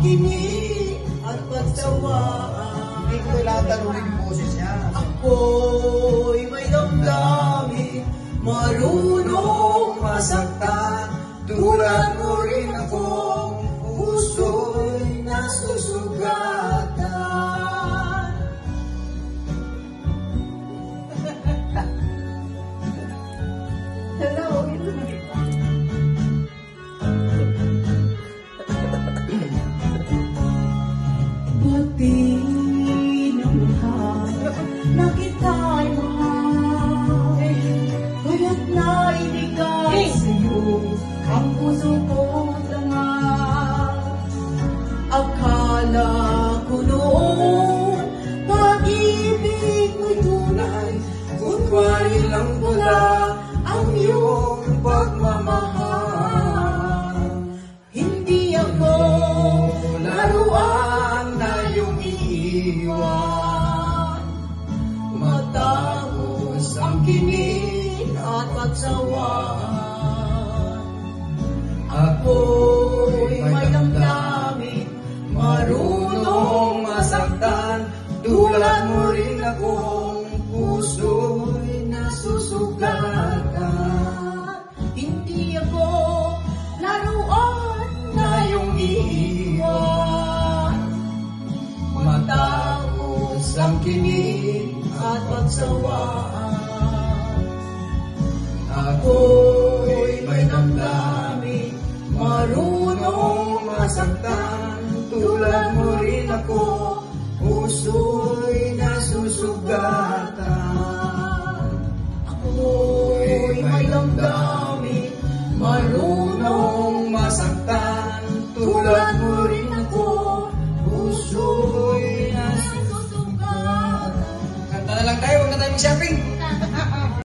kinig at pagsawaan. Hindi ko tinatanungin yung boses niya. Ako'y may damdamin, marunong masaktan. Tulad mo rin akong puso'y nasusugatan. Hello, buti ng mahal na kita'y mahal, kaya't naibigay sa'yo ang puso ko't dangal. Akala ko noon pag-ibig mo'y tunay, kunwari lang pula ang iyong pagmamahal. Hindi ako laruan na iyong iiwan, matapos ang kinig at pagsawaan. Ako'y may damdamin, marunong masaktan. Tulad mo rin akong puso'y nasusugatan. Hindi ako laruan na iyong iiwan, matapos ang kinig at pagsawaan. Ako'y may damdamin, marunong masaktan. Tulad mo rin ako, puso'y nasusugatan. Ako'y may damdamin, marunong masaktan. Tulad mo rin ako, puso'y nasusugatan. Kanta na lang tayo, huwag na tayo mag-shopping.